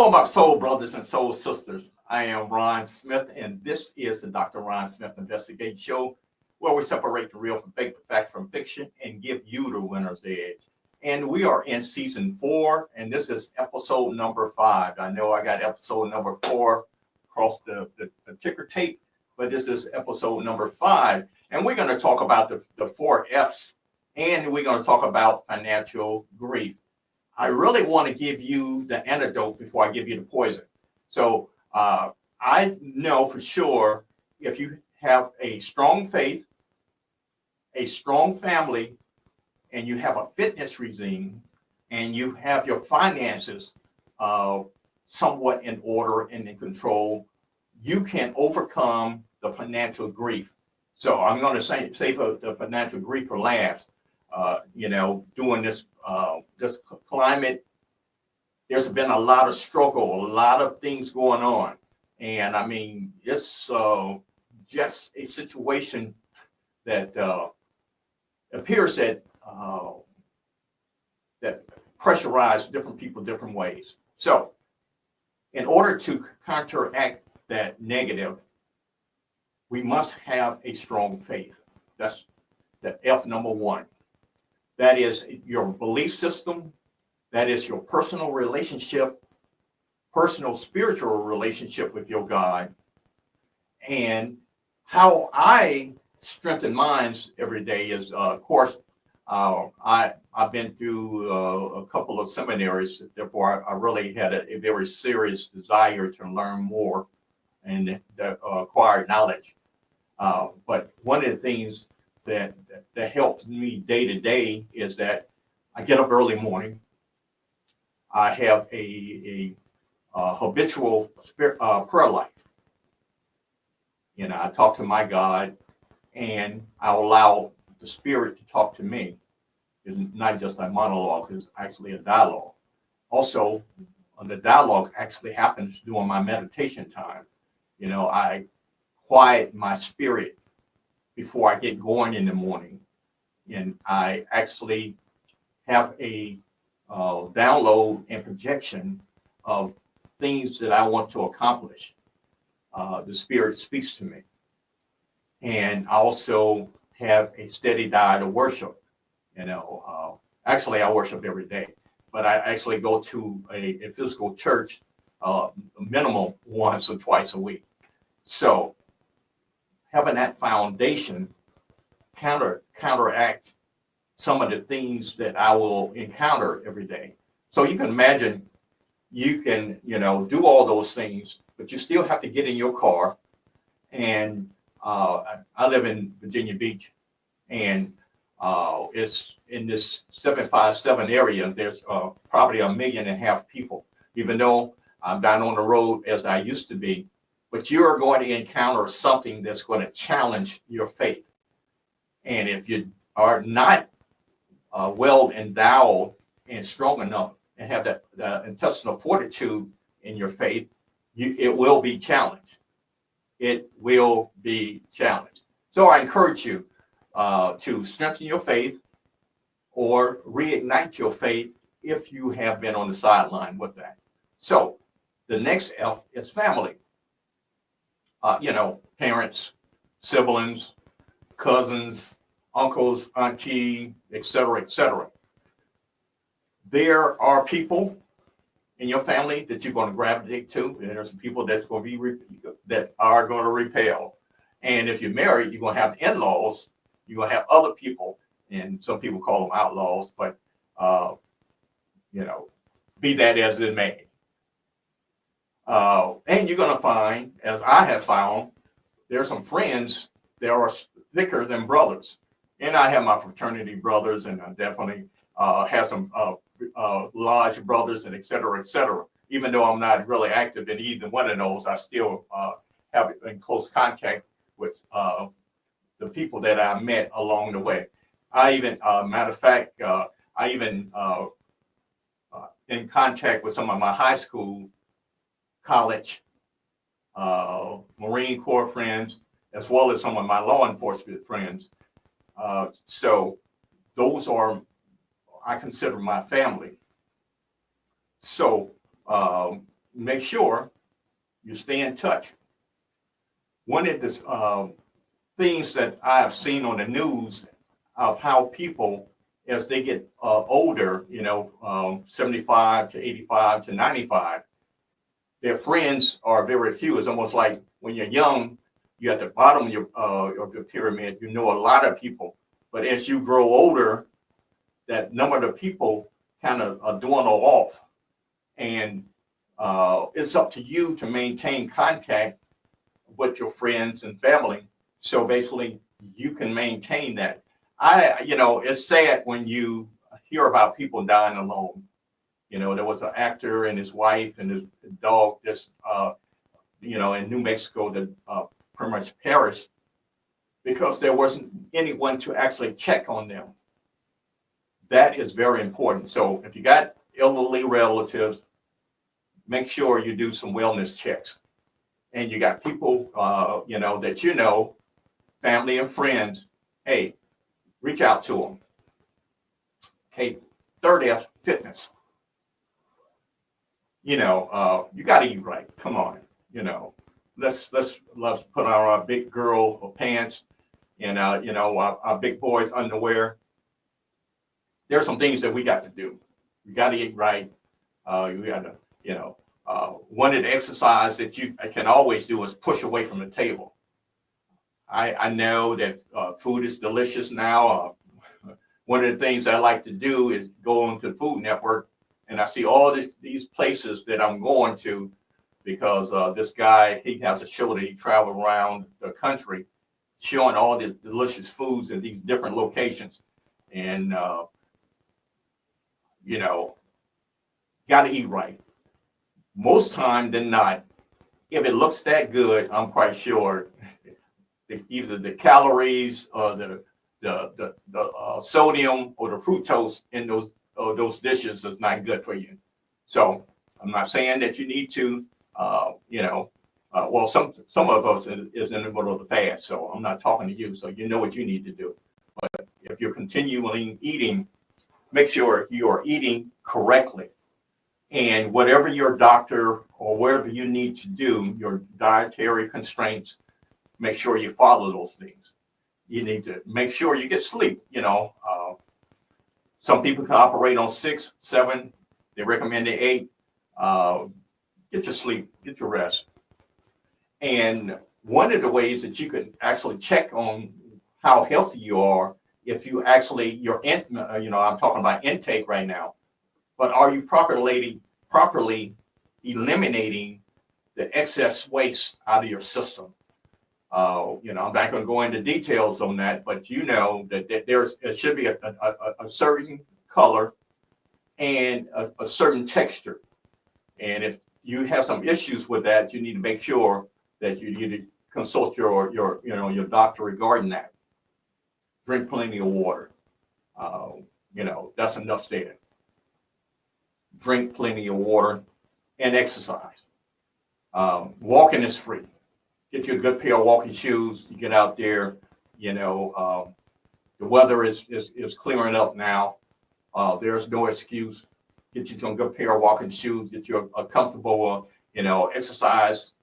Hello, my soul brothers and soul sisters. I am Ron Smith, and this is the Dr. Ron Smith Investigate Show, where we separate the real from fake, the fact from fiction, and give you the winner's edge. And we are in season 4, and this is episode number 5. I know I got episode number 4 across the ticker tape, but this is episode number 5. And we're going to talk about the 4 F's, and we're going to talk about financial grief. I really want to give you the antidote before I give you the poison. So I know for sure if you have a strong faith, a strong family, and you have a fitness regime, and you have your finances somewhat in order and in control, you can overcome the financial grief. So I'm going to save the financial grief for last. Doing this climate, there's been a lot of struggle, a lot of things going on. And I mean, it's just a situation that appears that pressurized different people different ways. So in order to counteract that negative, we must have a strong faith. That's the F number 1. That is your belief system. That is your personal relationship, personal spiritual relationship with your God. And how I strengthen minds every day is, of course, I've been through a couple of seminaries. Therefore, I really had a very serious desire to learn more and acquire knowledge. But one of the things that helps me day to day is that I get up early morning. I have a habitual prayer life. I talk to my God, and I allow the Spirit to talk to me. It's not just a monologue; it's actually a dialogue. Also, the dialogue actually happens during my meditation time. I quiet my spirit before I get going in the morning, and I actually have a download and projection of things that I want to accomplish. The Spirit speaks to me, and I also have a steady diet of worship. Actually, I worship every day, but I actually go to a physical church minimum once or twice a week. So having that foundation counteract some of the things that I will encounter every day. So you can imagine you can, do all those things, but you still have to get in your car. And I live in Virginia Beach, and it's in this 757 area. There's probably 1.5 million people, even though I'm down on the road as I used to be. But you're going to encounter something that's going to challenge your faith. And if you are not well endowed and strong enough and have the intestinal fortitude in your faith, it will be challenged. It will be challenged. So I encourage you to strengthen your faith or reignite your faith if you have been on the sideline with that. So the next F is family. Parents, siblings, cousins, uncles, auntie, etc., etc. There are people in your family that you're going to gravitate to, and there's some people that are going to repel. And if you're married, you're going to have in-laws. You're going to have other people, and some people call them outlaws, but be that as it may. And you're going to find, as I have found, there are some friends that are thicker than brothers. And I have my fraternity brothers, and I definitely have some lodge brothers, and et cetera, et cetera. Even though I'm not really active in either one of those, I still have in close contact with the people that I met along the way. I even, matter of fact, I even in contact with some of my high school, college, Marine Corps friends, as well as some of my law enforcement friends. So those are, I consider my family. So make sure you stay in touch. One of the things that I have seen on the news of how people, as they get older, 75 to 85 to 95, their friends are very few. It's almost like when you're young, you're at the bottom of your pyramid, you know a lot of people. But as you grow older, that number of the people kind of dwindle off. And it's up to you to maintain contact with your friends and family. So basically, you can maintain that. It's sad when you hear about people dying alone. There was an actor and his wife and his dog just, in New Mexico that pretty much perished because there wasn't anyone to actually check on them. That is very important. So if you got elderly relatives, make sure you do some wellness checks. And you got people, that family and friends, hey, reach out to them. Okay, third F, fitness. You got to eat right. Come on, let's put on our big girl pants and our big boys underwear. There's some things that we got to do. We got to eat right. You got to, one of the exercise that you can always do is push away from the table. I know that food is delicious now. One of the things I like to do is go onto the Food Network, and I see all these places that I'm going to because this guy, he has a show that he travels around the country showing all these delicious foods in these different locations. And, got to eat right. Most time than not, if it looks that good, I'm quite sure either the calories or the sodium or the fructose in those dishes is not good for you. So I'm not saying that you need to, some of us is in the middle of the fast. So I'm not talking to you. So you know what you need to do. But if you're continually eating, make sure you are eating correctly. And whatever your doctor or whatever you need to do, your dietary constraints, make sure you follow those things. You need to make sure you get sleep. Some people can operate on 6, 7. They recommend 8. Get your sleep, get your rest. And one of the ways that you can actually check on how healthy you are, if you actually, I'm talking about intake right now, but are you properly eliminating the excess waste out of your system? I'm not going to go into details on that, but that it should be a certain color and a certain texture. And if you have some issues with that, you need to make sure that you need to consult your doctor regarding that. Drink plenty of water. That's enough said. Drink plenty of water and exercise. Walking is free. Get you a good pair of walking shoes. You get out there. The weather is clearing up now. There's no excuse. Get you some good pair of walking shoes. Get you a comfortable, exercise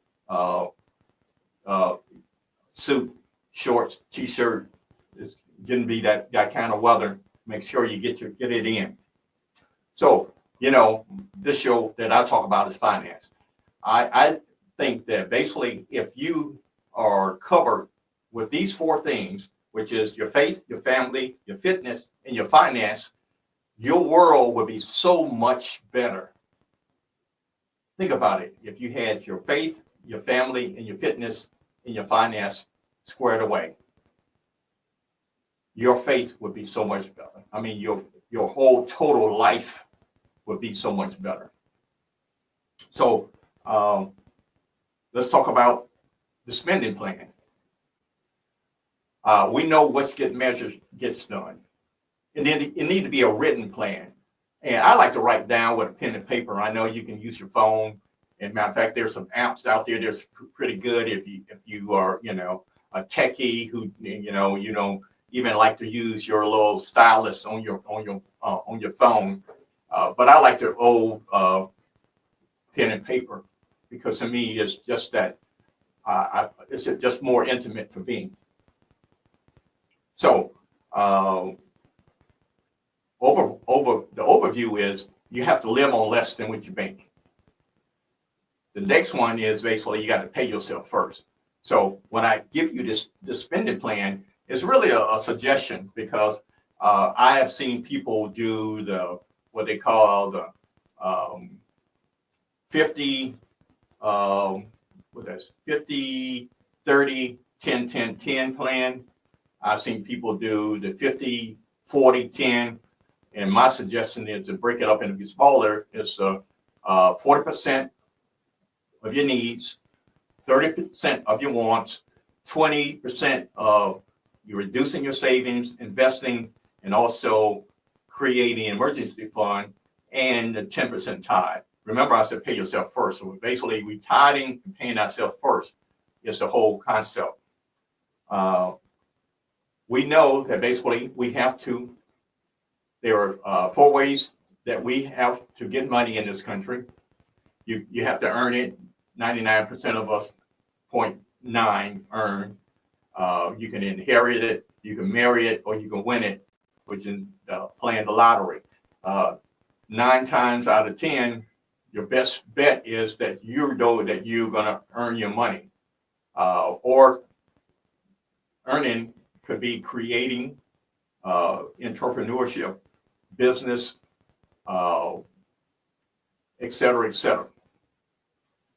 suit, shorts, t-shirt. It's going to be that kind of weather. Make sure you get it in. So, this show that I talk about is finance. I think that basically if you are covered with these 4 things, which is your faith, your family, your fitness, and your finance, your world would be so much better. Think about it. If you had your faith, your family, and your fitness, and your finance squared away, your faith would be so much better. I mean, your whole total life would be so much better. So let's talk about the spending plan. We know what's getting measured gets done. And then it needs to be a written plan. And I like to write down with a pen and paper. I know you can use your phone. And matter of fact, there's some apps out there that's pretty good if you are, a techie who, you don't even like to use your little stylus on your phone. But I like the old pen and paper, because to me, it's just that it's just more intimate for me. So over the overview is you have to live on less than what you make. The next one is basically you got to pay yourself first. So when I give you this spending plan, it's really a suggestion, because I have seen people do what they call the 50, what that's 50, 30, 10, 10, 10 plan. I've seen people do the 50, 40, 10. And my suggestion is to break it up into smaller. It's 40% of your needs, 30% of your wants, 20% of you reducing your savings, investing, and also creating an emergency fund, and the 10% tithe. Remember, I said pay yourself first. So basically, we tithing and paying ourselves first is the whole concept. We know that basically we have to, there are 4 ways that we have to get money in this country. You have to earn it. 99% of us, 0.9 earn. You can inherit it, you can marry it, or you can win it, which is playing the lottery. 9 times out of 10, your best bet is that you know that you're going to earn your money. Or earning could be creating, entrepreneurship, business, et cetera, et cetera.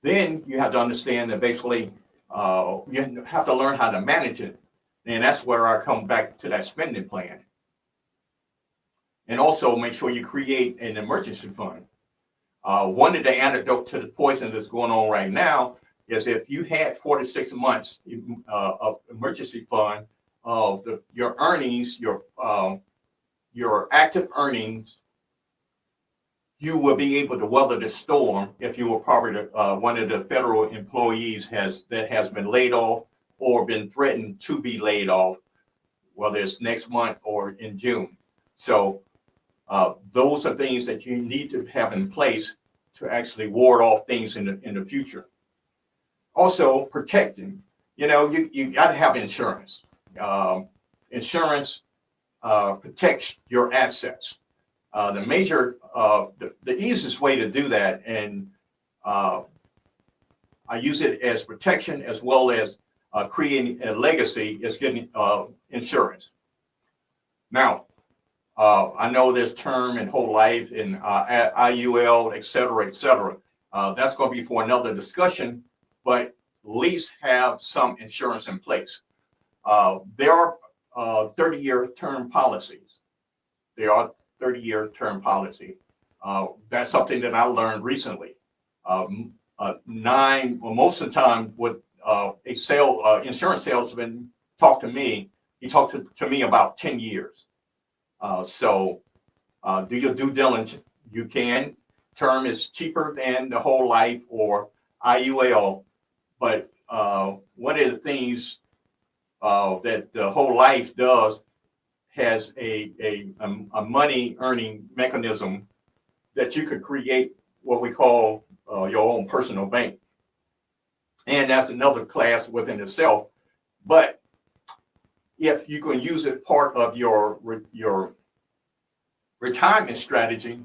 Then you have to understand that basically you have to learn how to manage it. And that's where I come back to that spending plan. And also make sure you create an emergency fund. One of the antidotes to the poison that's going on right now is if you had 46 months of emergency fund of your earnings, your active earnings, you will be able to weather the storm if you were probably one of the federal employees that has been laid off or been threatened to be laid off, whether it's next month or in June. So those are things that you need to have in place to actually ward off things in the future. Also, protecting. You got to have insurance. Insurance protects your assets. The easiest way to do that, and I use it as protection as well as creating a legacy, is getting insurance. Now, I know there's term and whole life and IUL, et cetera, et cetera. That's going to be for another discussion, but at least have some insurance in place. There are 30-year term policies. There are 30-year term policy. That's something that I learned recently. Most of the time, what insurance salesman talked to me, he talked to me about 10 years. So do your due diligence. You can. Term is cheaper than the whole life or IUL, but one of the things that the whole life does has a money earning mechanism that you could create what we call your own personal bank. And that's another class within itself. But if you can use it part of your retirement strategy,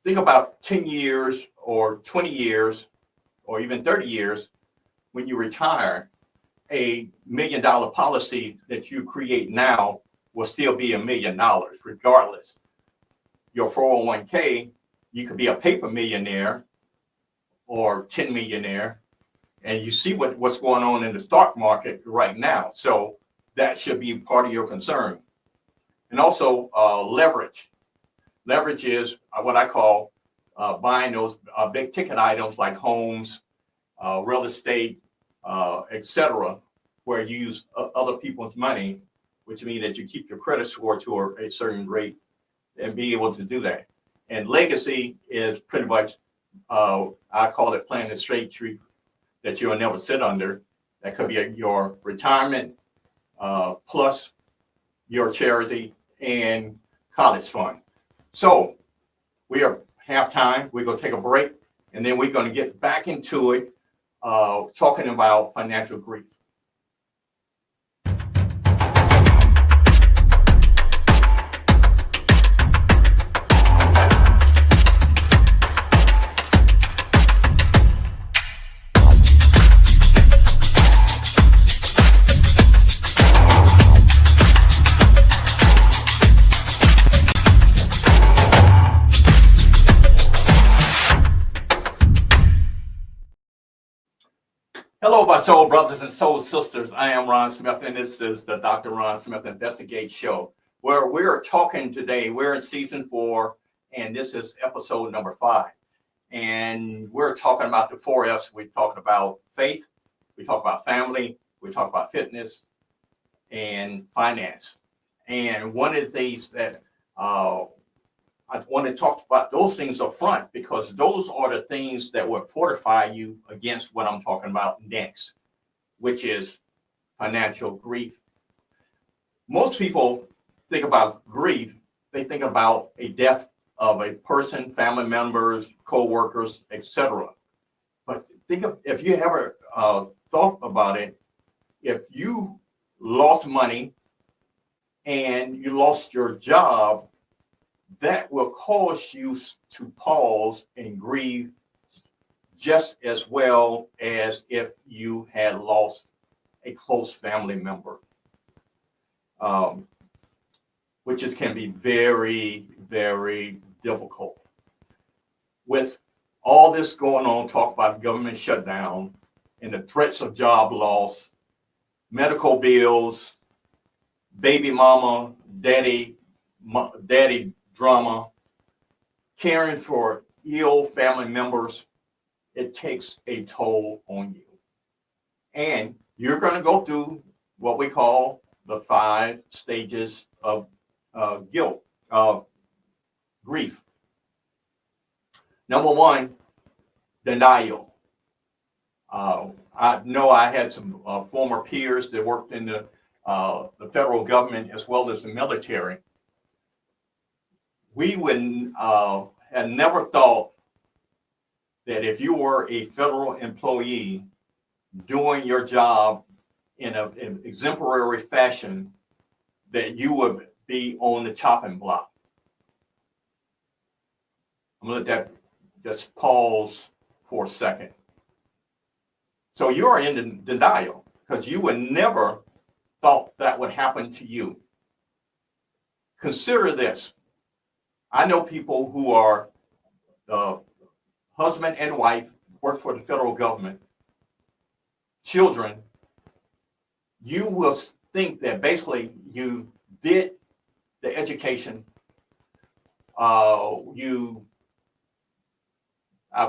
think about 10 years or 20 years or even 30 years when you retire, $1 million policy that you create now will still be $1 million regardless. Your 401k, you could be a paper millionaire or 10 millionaire, and you see what's going on in the stock market right now. So that should be part of your concern. And also leverage. Leverage is what I call buying those big ticket items like homes, real estate, etc., where you use other people's money, which means that you keep your credit score to a certain rate and be able to do that. And legacy is pretty much, I call it planting a straight tree that you'll never sit under. That could be your retirement plus your charity and college fund. So we are halftime. We're going to take a break. and then we're going to get back into it, talking about financial grief. Hello, my soul brothers and soul sisters. I am Ron Smith, and this is the Dr. Ron Smith Investigate Show, where we're talking today. We're in season 4, and this is episode number 5. And we're talking about the 4 F's. We're talking about faith, we talk about family, we talk about fitness, and finance. And one of the things that I want to talk about those things up front, because those are the things that will fortify you against what I'm talking about next, which is financial grief. Most people think about grief, they think about a death of a person, family members, co-workers, etc. But think of, if you ever thought about it, if you lost money and you lost your job, that will cause you to pause and grieve just as well as if you had lost a close family member, which can be very, very difficult. With all this going on, talk about government shutdown and the threats of job loss, medical bills, baby mama, daddy drama, caring for ill family members, it takes a toll on you. And you're going to go through what we call the 5 stages of grief. Number 1, denial. I know I had some former peers that worked in the federal government as well as the military. We would have never thought that if you were a federal employee doing your job in an exemplary fashion, that you would be on the chopping block. I'm going to let that just pause for a second. So you're in denial because you would never thought that would happen to you. Consider this. I know people who are husband and wife, work for the federal government, children. You will think that basically you did the education, I'll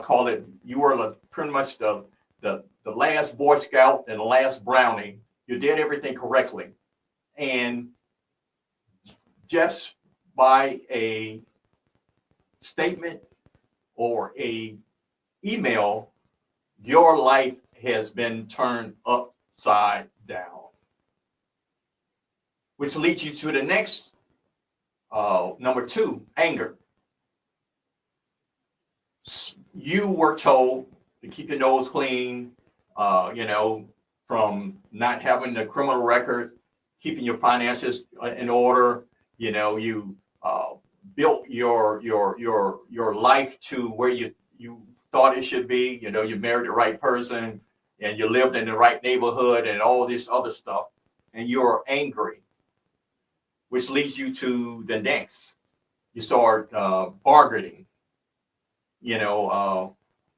call it, you were pretty much the last Boy Scout and the last Brownie. You did everything correctly. And just by a statement or a email, your life has been turned upside down, which leads you to the next number 2, anger. You were told to keep your nose clean, from not having the criminal record, keeping your finances in order. You built your life to where you thought it should be. You married the right person and you lived in the right neighborhood and all this other stuff, and you're angry, which leads you to the next. You start bargaining,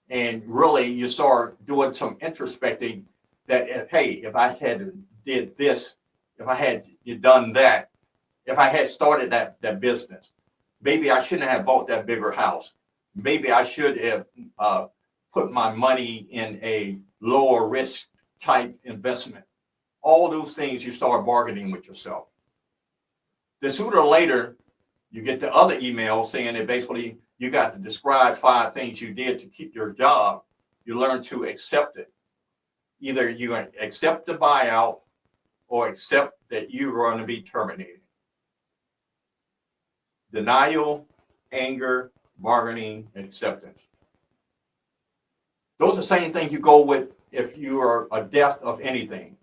and really you start doing some introspecting that, hey, if I had did this, if I had done that, if I had started that business, maybe I shouldn't have bought that bigger house. Maybe I should have put my money in a lower risk type investment. All those things you start bargaining with yourself. Then sooner or later, you get the other email saying that basically you got to describe 5 things you did to keep your job. You learn to accept it. Either you accept the buyout or accept that you're going to be terminated. Denial, anger, bargaining, and acceptance. Those are the same things you go with if you are a death of anything.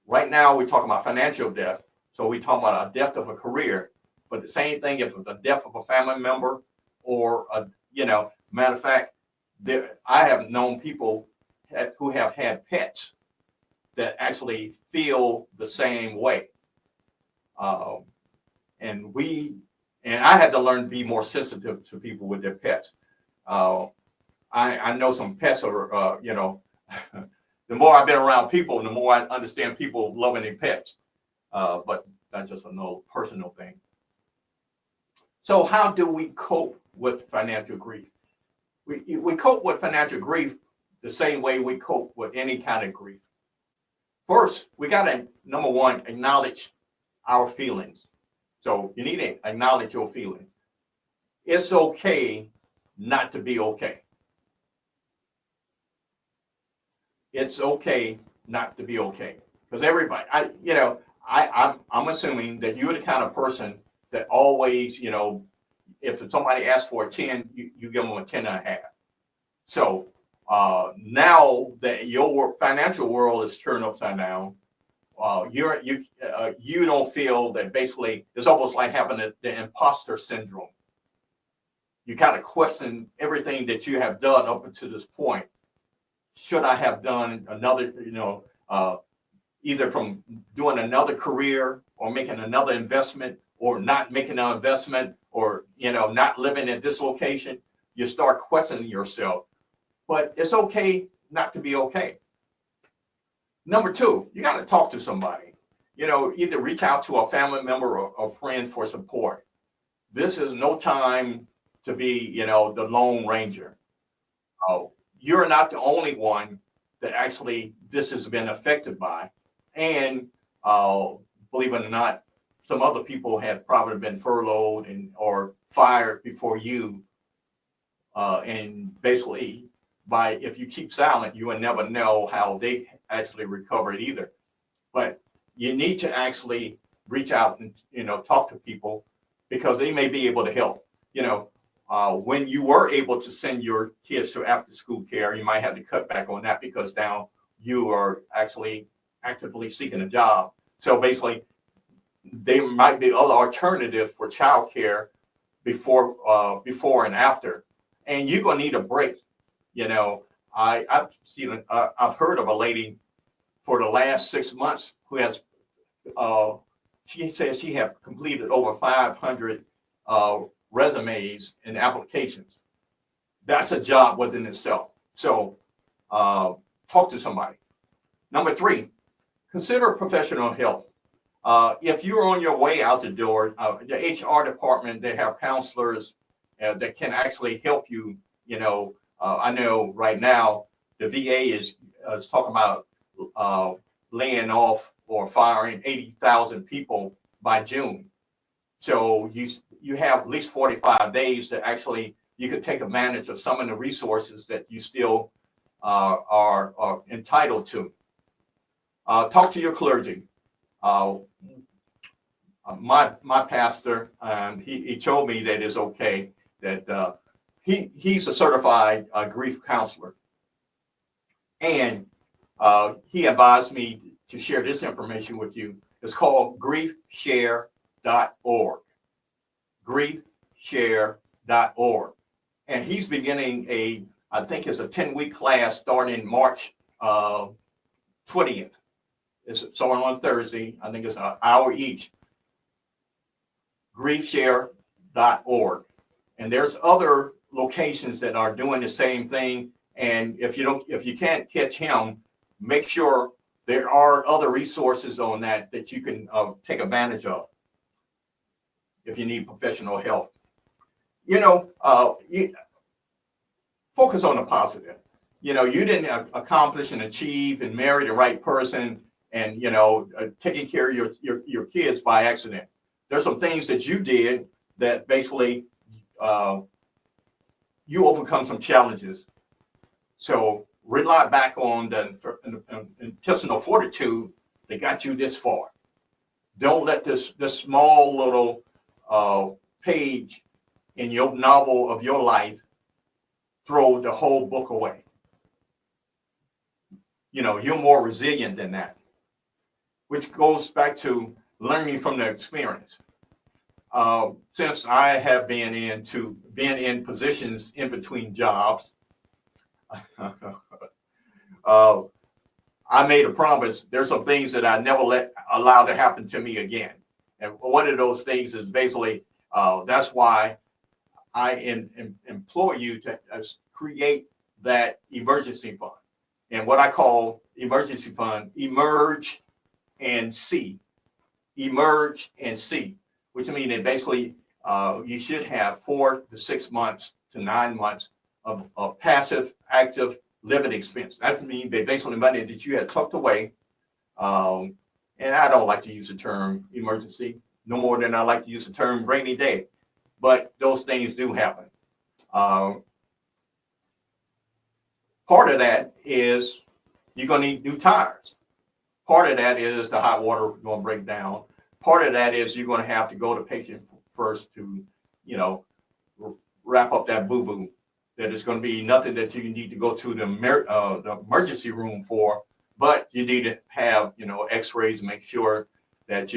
Right now, we're talking about financial death. So we're talking about a death of a career. But the same thing if it's a death of a family member or, matter of fact, I have known people who have had pets that actually feel the same way. Um, and I had to learn to be more sensitive to people with their pets. Uh, I know some pets are, the more I've been around people, the more I understand people loving their pets. But that's just a personal thing. So how do we cope with financial grief? We cope with financial grief the same way we cope with any kind of grief. First, we got to, number one, acknowledge our feelings. So you need to acknowledge your feelings. It's okay not to be okay. It's okay not to be okay. Because everybody, I'm assuming that you're the kind of person that always, if somebody asks for a 10, you give them a 10 and a half. So now that your financial world is turned upside down, you don't feel that basically it's almost like having the imposter syndrome. You kind of question everything that you have done up until this point. Should I have done another, either from doing another career or making another investment or not making an investment or, not living at this location? You start questioning yourself. But it's okay not to be okay. Number two, you got to talk to somebody. Either reach out to a family member or a friend for support. This is no time to be, the Lone Ranger. You're not the only one that actually this has been affected by. And believe it or not, some other people had probably been furloughed or fired before you. And basically, if you keep silent, you will never know how they actually recovered either. But you need to actually reach out and talk to people because they may be able to help. When you were able to send your kids to after school care, you might have to cut back on that because now you are actually actively seeking a job. So basically, there might be other alternatives for childcare before and after, and you're gonna need a break. I've heard of a lady for the last 6 months who has she says she have completed over 500 resumes and applications. That's a job within itself. So talk to somebody. Number three, consider professional help. If you're on your way out the door, the HR department, they have counselors that can actually help you. I know right now the VA is talking about laying off or firing 80,000 people by June. So you have at least 45 days that actually you could take advantage of some of the resources that you still are entitled to. Talk to your clergy. My pastor, he told me that it's okay that he's a certified grief counselor, and he advised me to share this information with you. It's called griefshare.org. Griefshare.org, and he's beginning I think it's a 10-week class starting March 20th. It's starting on Thursday. I think it's an hour each. Griefshare.org, and there's other locations that are doing the same thing. And if you can't catch him, make sure there are other resources on that you can take advantage of if you need professional help. Focus on the positive. You didn't accomplish and achieve and marry the right person and taking care of your kids by accident. There's some things that you did that basically you overcome some challenges. So rely back on the intestinal fortitude that got you this far. Don't let this small little page in your novel of your life throw the whole book away. you're more resilient than that, which goes back to learning from the experience. Since I have been in positions in between jobs, uh, I made a promise. There's some things that I never allow to happen to me again. And one of those things is basically that's why I employ you to create that emergency fund. And what I call emergency fund, and see, emerge and see, which means that basically you should have 4 to 6 months to 9 months of passive, active living expense. That means basically money that you had tucked away. And I don't like to use the term emergency no more than I like to use the term rainy day, but those things do happen. Part of that is you're going to need new tires. Part of that is the hot water going to break down. Part of that is you're going to have to go to patient first to, wrap up that boo-boo. That is going to be nothing that you need to go to the emergency room for, but you need to have, x-rays and make sure that,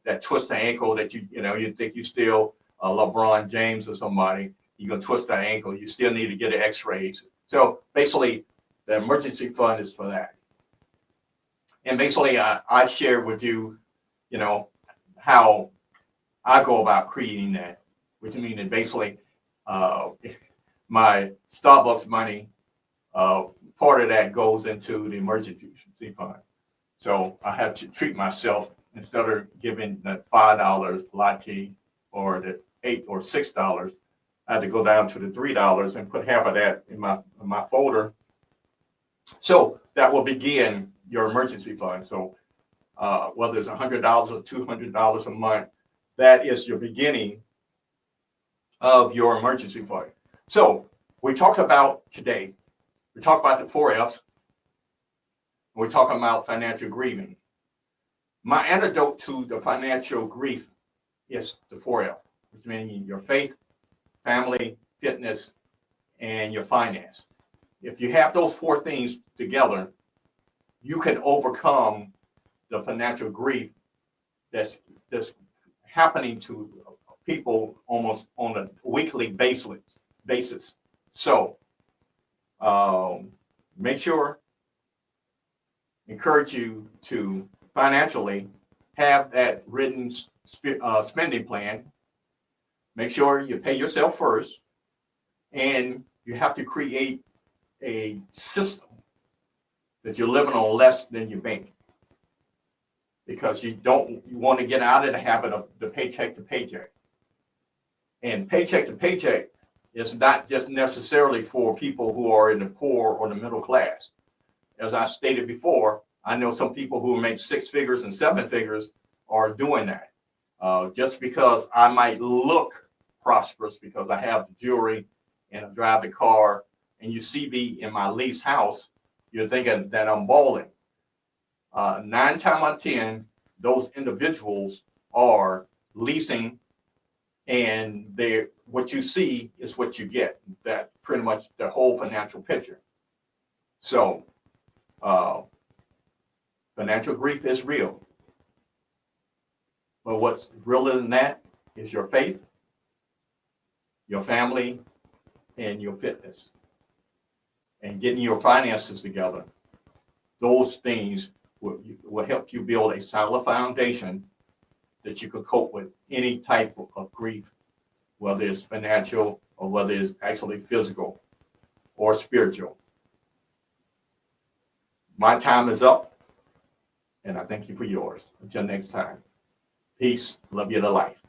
that twist the ankle that you think you still LeBron James or somebody, you're going to twist the ankle. You still need to get an x-rays. So basically the emergency fund is for that. And basically I share with you, how I go about creating that, which means that basically my Starbucks money, part of that goes into the emergency fund. So I have to treat myself instead of giving that $5 latte or the $8 or $6. I had to go down to the $3 and put half of that in my folder. So that will begin your emergency fund. So whether it's $100 or $200 a month, that is your beginning of your emergency fund. So we talked about today, we talked about the 4 F's. We're talking about financial grieving. My antidote to the financial grief is the 4 F, which means your faith, family, fitness, and your finance. If you have those 4 things together, you can overcome the financial grief that's happening to people almost on a weekly basis. So make sure, encourage you to financially have that written spending plan. Make sure you pay yourself first, and you have to create a system that you're living on less than you make, because you want to get out of the habit of the paycheck to paycheck. And paycheck to paycheck is not just necessarily for people who are in the poor or the middle class. As I stated before, I know some people who make 6 figures and 7 figures are doing that. Just because I might look prosperous because I have the jewelry and I drive the car, and you see me in my leased house, you're thinking that I'm balling. 9 times out of 10, those individuals are leasing, and what you see is what you get. That pretty much the whole financial picture. So financial grief is real. But what's realer than that is your faith, your family, and your fitness. And getting your finances together. Those things will help you build a solid foundation that you can cope with any type of grief, whether it's financial or whether it's actually physical or spiritual. My time is up, and I thank you for yours. Until next time, peace, love you to life.